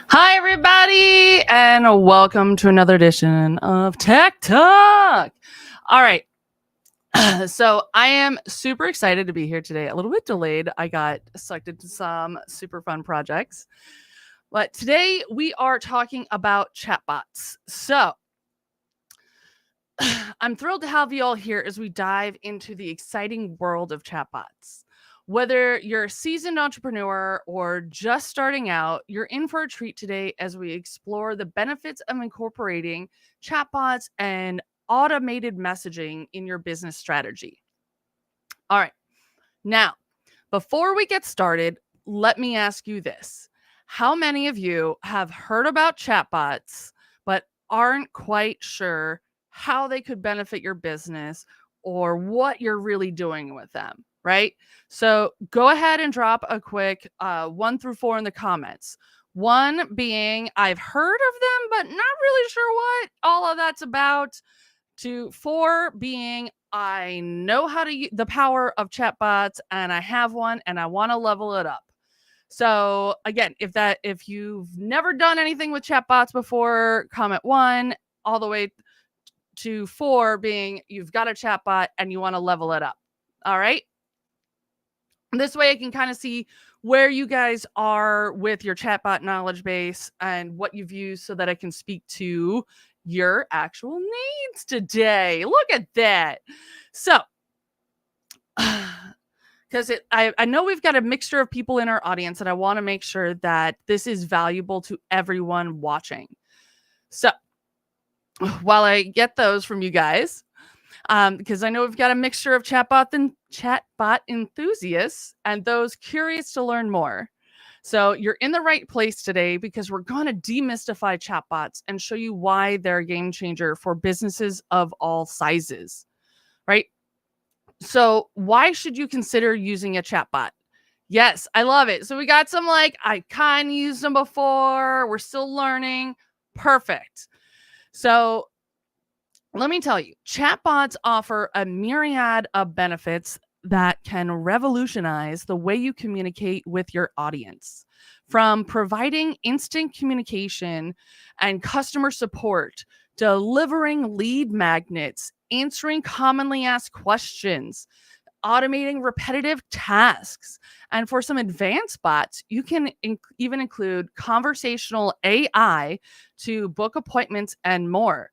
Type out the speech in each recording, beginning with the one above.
Hi, everybody, and welcome to another edition of Tech Talk. All right. So I am super excited to be here today. A little bit delayed. I got sucked into some super fun projects. But today we are talking about chatbots. So I'm thrilled to have you all here as we dive into the exciting world of chatbots. Whether you're a seasoned entrepreneur or just starting out, you're in for a treat today as we explore the benefits of incorporating chatbots and automated messaging in your business strategy. All right. Now, before we get started, let me ask you this. How many of you have heard about chatbots but aren't quite sure how they could benefit your business or what you're really doing with them, right? So go ahead and drop a quick 1 through 4 in the comments. 1 being, I've heard of them, but not really sure what all of that's about. To 4 being, I know how to use the power of chatbots and I have one and I want to level it up. So again, if you've never done anything with chatbots before, comment 1 all the way to 4 being you've got a chatbot and you want to level it up. All right. This way I can kind of see where you guys are with your chatbot knowledge base and what you've used so that I can speak to your actual needs today. Look at that. So, because I know we've got a mixture of people in our audience, and I want to make sure that this is valuable to everyone watching. So, while I get those from you guys, because I know we've got a mixture of chatbot enthusiasts and those curious to learn more. So you're in the right place today because we're going to demystify chatbots and show you why they're a game changer for businesses of all sizes, right? So why should you consider using a chatbot? Yes, I love it. So we got some I kind of used them before. We're still learning. Perfect. So let me tell you, chatbots offer a myriad of benefits that can revolutionize the way you communicate with your audience. From providing instant communication and customer support, delivering lead magnets, answering commonly asked questions, automating repetitive tasks. And for some advanced bots, you can even include conversational AI to book appointments and more.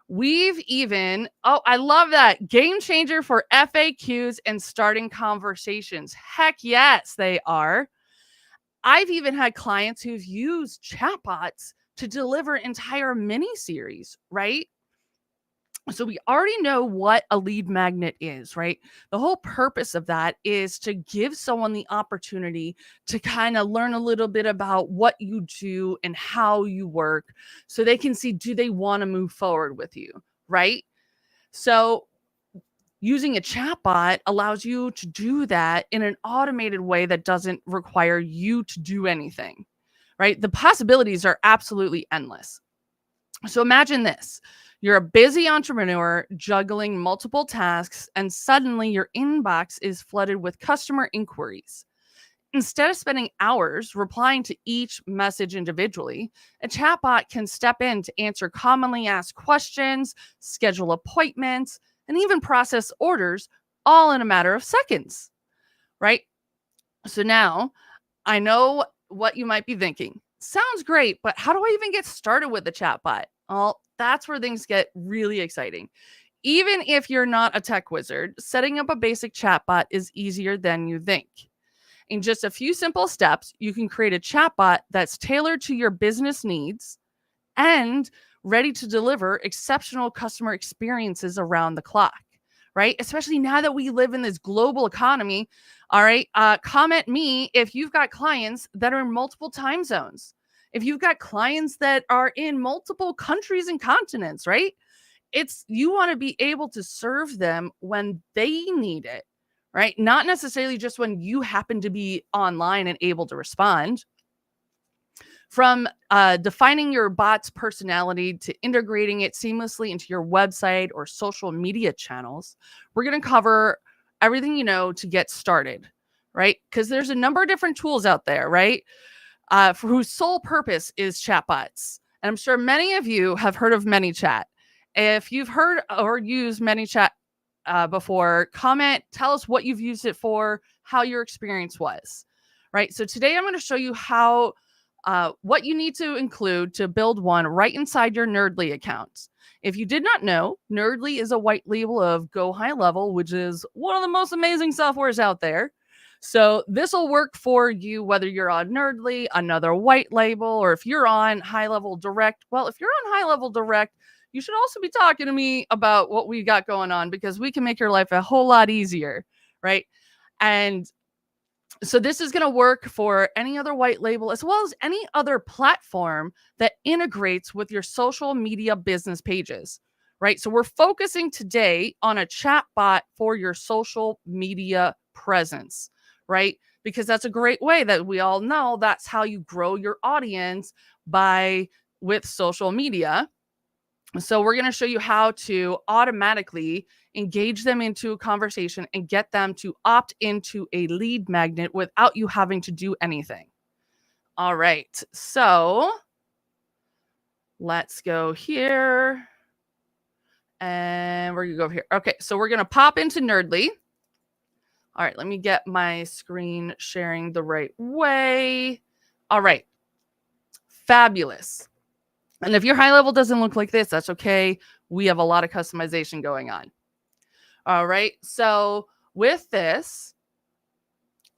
We've even, I love that, game changer for FAQs and starting conversations. Heck yes, they are. I've even had clients who've used chatbots to deliver entire mini series, right? So we already know what a lead magnet is, right? The whole purpose of that is to give someone the opportunity to kind of learn a little bit about what you do and how you work so they can see, do they want to move forward with you, right? So using a chatbot allows you to do that in an automated way that doesn't require you to do anything, right? The possibilities are absolutely endless. So imagine this. You're a busy entrepreneur juggling multiple tasks, and suddenly your inbox is flooded with customer inquiries. Instead of spending hours replying to each message individually, a chatbot can step in to answer commonly asked questions, schedule appointments, and even process orders all in a matter of seconds, right? So now I know what you might be thinking. Sounds great, but how do I even get started with the chatbot? Well, that's where things get really exciting. Even if you're not a tech wizard, setting up a basic chatbot is easier than you think. In just a few simple steps, you can create a chatbot that's tailored to your business needs and ready to deliver exceptional customer experiences around the clock, right? Especially now that we live in this global economy. All right. Comment me if you've got clients that are in multiple time zones. If you've got clients that are in multiple countries and continents, right? You want to be able to serve them when they need it, right? Not necessarily just when you happen to be online and able to respond. From defining your bot's personality to integrating it seamlessly into your website or social media channels, we're going to cover everything you know to get started, right? Because there's a number of different tools out there, right? for whose sole purpose is chatbots. And I'm sure many of you have heard of ManyChat. If you've heard or used ManyChat before, comment, tell us what you've used it for, how your experience was, right? So today I'm going to show you how, what you need to include to build one right inside your Nerdly account. If you did not know, Nerdly is a white label of Go High Level, which is one of the most amazing softwares out there. So this will work for you whether you're on Nerdly, another white label, or if you're on High Level Direct. Well, if you're on High Level Direct, you should also be talking to me about what we got going on, because we can make your life a whole lot easier, right? And so this is going to work for any other white label as well as any other platform that integrates with your social media business pages, right? So we're focusing today on a chat bot for your social media presence, right? Because that's a great way that we all know that's how you grow your audience with social media. So we're going to show you how to automatically engage them into a conversation and get them to opt into a lead magnet without you having to do anything. All right. So let's go here. And we're going to go over here. Okay. So we're going to pop into Nerdly. All right. Let me get my screen sharing the right way. All right. Fabulous. And if your high level doesn't look like this, that's okay. We have a lot of customization going on. All right. So with this,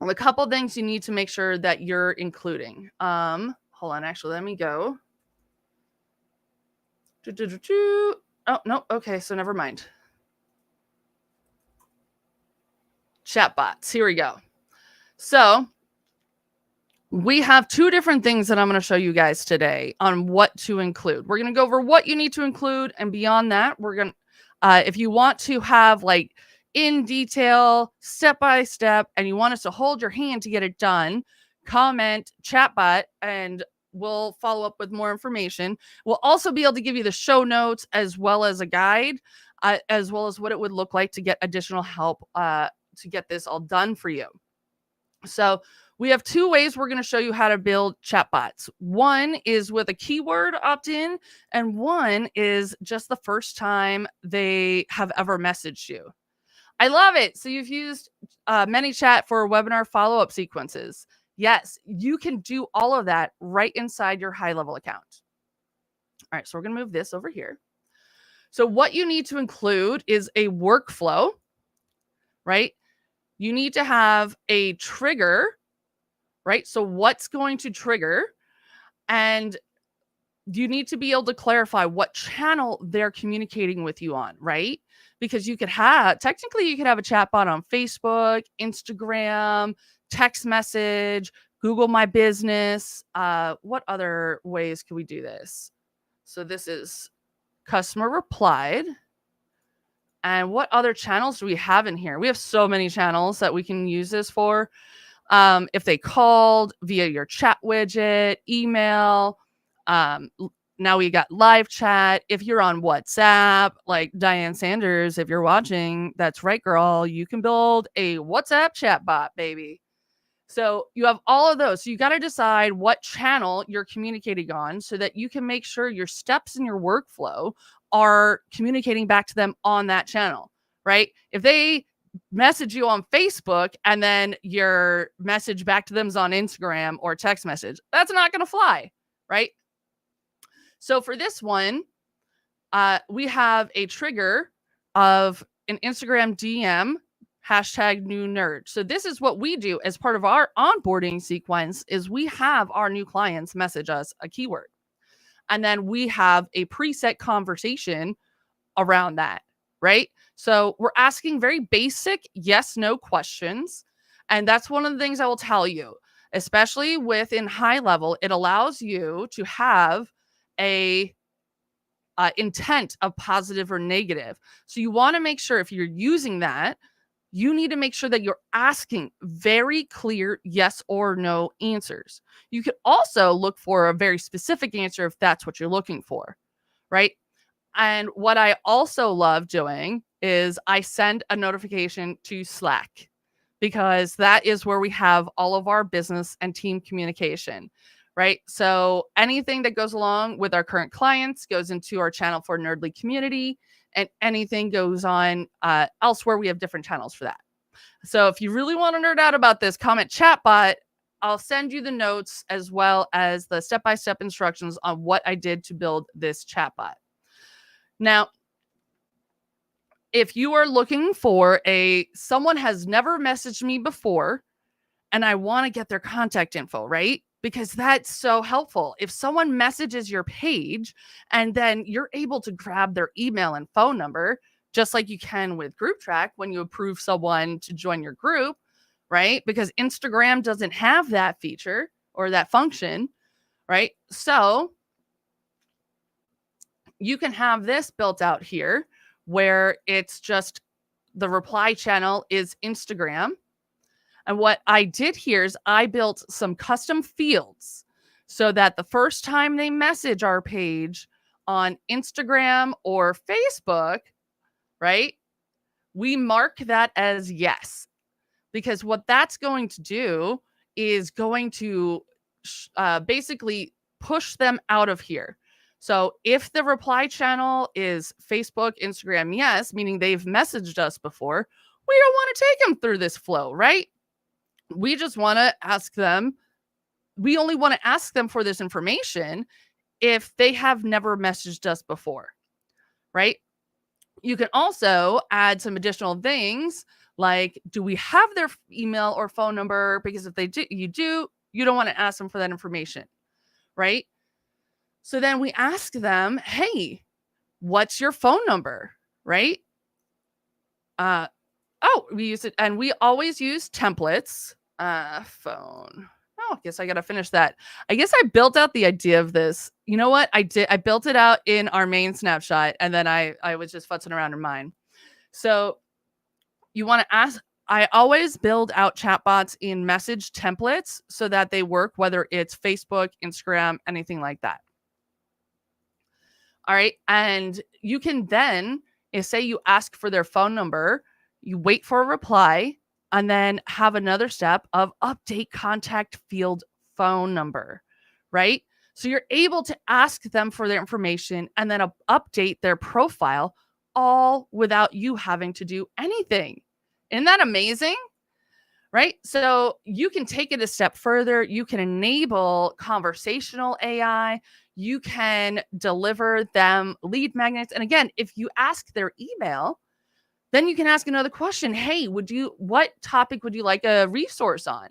a couple things you need to make sure that you're including. Hold on. Actually, let me go. Oh, no. Okay. So never mind. Chatbots. Here we go. So we have two different things that I'm going to show you guys today on what to include. We're going to go over what you need to include. And beyond that, we're going to, if you want to have like in detail, step-by-step, and you want us to hold your hand to get it done, comment chatbot, and we'll follow up with more information. We'll also be able to give you the show notes as well as a guide, as well as what it would look like to get additional help to get this all done for you. So we have two ways we're going to show you how to build chatbots. One is with a keyword opt-in, and one is just the first time they have ever messaged you. I love it. So you've used ManyChat for webinar follow-up sequences. Yes, you can do all of that right inside your high-level account. All right, so we're going to move this over here. So what you need to include is a workflow, right? You need to have a trigger, right? So what's going to trigger? And you need to be able to clarify what channel they're communicating with you on, right? Because you could have, technically you could have a chatbot on Facebook, Instagram, text message, Google My Business. What other ways can we do this? So this is customer replied. And what other channels do we have in here? We have so many channels that we can use this for. If they called via your chat widget, email, now we got live chat. If you're on WhatsApp, like Diane Sanders, if you're watching, that's right, girl, you can build a WhatsApp chat bot, baby. So you have all of those. So you got to decide what channel you're communicating on so that you can make sure your steps in your workflow are communicating back to them on that channel, right? If they message you on Facebook and then your message back to them is on Instagram or text message, that's not going to fly, right? So for this one, we have a trigger of an Instagram DM #NewNerd. So this is what we do as part of our onboarding sequence is we have our new clients message us a keyword. And then we have a preset conversation around that, right? So we're asking very basic yes, no questions. And that's one of the things I will tell you, especially within high level, it allows you to have a intent of positive or negative. So you want to make sure if you're using that, you need to make sure that you're asking very clear yes or no answers. You could also look for a very specific answer if that's what you're looking for, right? And what I also love doing is I send a notification to Slack because that is where we have all of our business and team communication, right? So anything that goes along with our current clients goes into our channel for Nerdly community, and anything goes on elsewhere. We have different channels for that. So if you really want to nerd out about this, comment chatbot. I'll send you the notes as well as the step-by-step instructions on what I did to build this chatbot. Now, if you are looking for someone has never messaged me before and I want to get their contact info, right? Because that's so helpful. If someone messages your page and then you're able to grab their email and phone number, just like you can with Group Track when you approve someone to join your group, right? Because Instagram doesn't have that feature or that function, right? So you can have this built out here where it's just the reply channel is Instagram. And what I did here is I built some custom fields so that the first time they message our page on Instagram or Facebook, right, we mark that as yes. Because what that's going to do is going to basically push them out of here. So if the reply channel is Facebook, Instagram, yes, meaning they've messaged us before, we don't want to take them through this flow, right? We just want to ask them. We only want to ask them for this information if they have never messaged us before, right? You can also add some additional things like, do we have their email or phone number? Because if they do, you don't want to ask them for that information, right? So then we ask them, hey, what's your phone number, right? We use it, and we always use templates. Phone. Oh, I guess I got to finish that. I guess I built out the idea of this. You know what? I built it out in our main snapshot, and then I was just futzing around in mine. So you want to ask, I always build out chatbots in message templates so that they work, whether it's Facebook, Instagram, anything like that. All right. And you can then, say you ask for their phone number, you wait for a reply, and then have another step of update contact field phone number, right? So you're able to ask them for their information and then update their profile all without you having to do anything. Isn't that amazing? Right? So you can take it a step further. You can enable conversational AI. You can deliver them lead magnets. And again, if you ask their email, then you can ask another question. Hey, what topic would you like a resource on?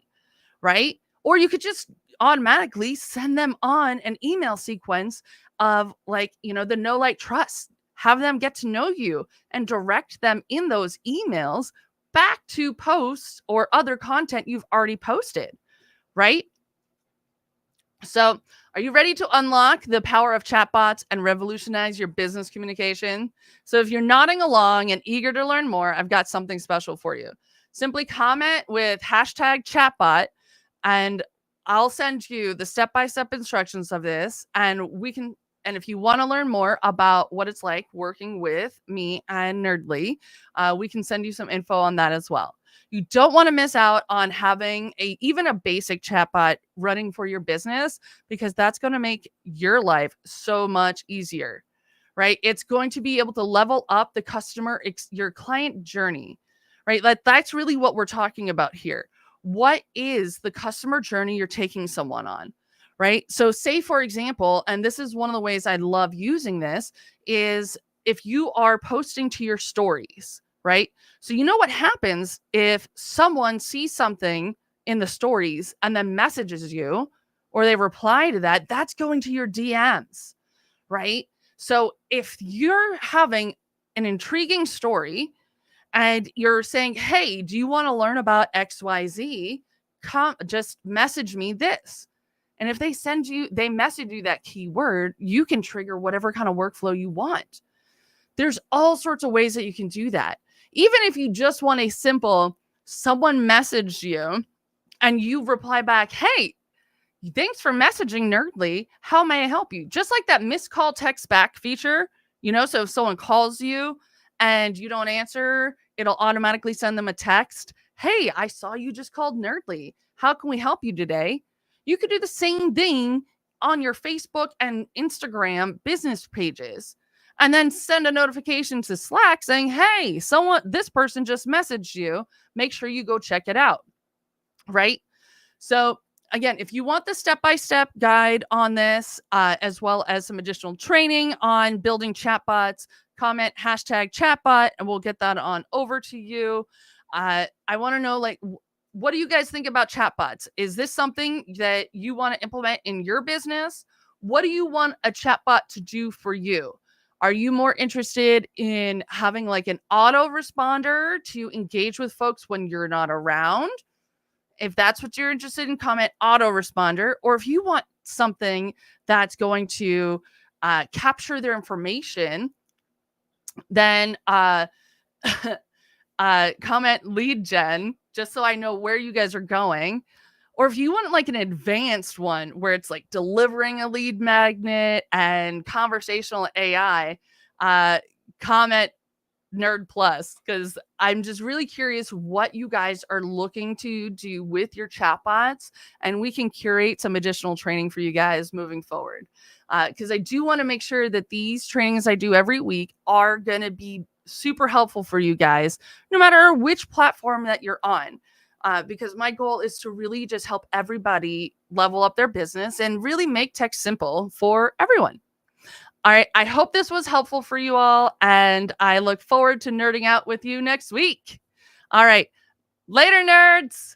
Right? Or you could just automatically send them on an email sequence of the know, like, trust. Have them get to know you and direct them in those emails back to posts or other content you've already posted, right? So are you ready to unlock the power of chatbots and revolutionize your business communication? So if you're nodding along and eager to learn more, I've got something special for you. Simply comment with #chatbot and I'll send you the step-by-step instructions of this, and if you want to learn more about what it's like working with me and Nerdly, we can send you some info on that as well. You don't want to miss out on having even a basic chatbot running for your business, because that's going to make your life so much easier, right? It's going to be able to level up the your client journey, right? That's really what we're talking about here. What is the customer journey you're taking someone on? Right? So say, for example, and this is one of the ways I love using this, is if you are posting to your stories, right? So you know what happens if someone sees something in the stories and then messages you, or they reply to that, that's going to your DMs, right? So if you're having an intriguing story and you're saying, hey, do you want to learn about XYZ? Just message me this. And if they message you that keyword, you can trigger whatever kind of workflow you want. There's all sorts of ways that you can do that. Even if you just want a simple, someone messaged you and you reply back, hey, thanks for messaging Nerdly. How may I help you? Just like that missed call text back feature, so if someone calls you and you don't answer, it'll automatically send them a text. Hey, I saw you just called Nerdly. How can we help you today? You could do the same thing on your Facebook and Instagram business pages, and then send a notification to Slack saying, hey, this person just messaged you. Make sure you go check it out. Right? So again, if you want the step-by-step guide on this, as well as some additional training on building chatbots, comment #chatbot, and we'll get that on over to you. I want to know, like, what do you guys think about chatbots? Is this something that you want to implement in your business? What do you want a chatbot to do for you? Are you more interested in having like an autoresponder to engage with folks when you're not around? If that's what you're interested in, comment autoresponder. Or if you want something that's going to capture their information, then comment lead gen, just so I know where you guys are going. Or if you want like an advanced one where it's like delivering a lead magnet and conversational AI, comment Nerd Plus, because I'm just really curious what you guys are looking to do with your chatbots, and we can curate some additional training for you guys moving forward. Because I do want to make sure that these trainings I do every week are going to be super helpful for you guys, no matter which platform that you're on. Because my goal is to really just help everybody level up their business and really make tech simple for everyone. All right. I hope this was helpful for you all, and I look forward to nerding out with you next week. All right. Later, nerds.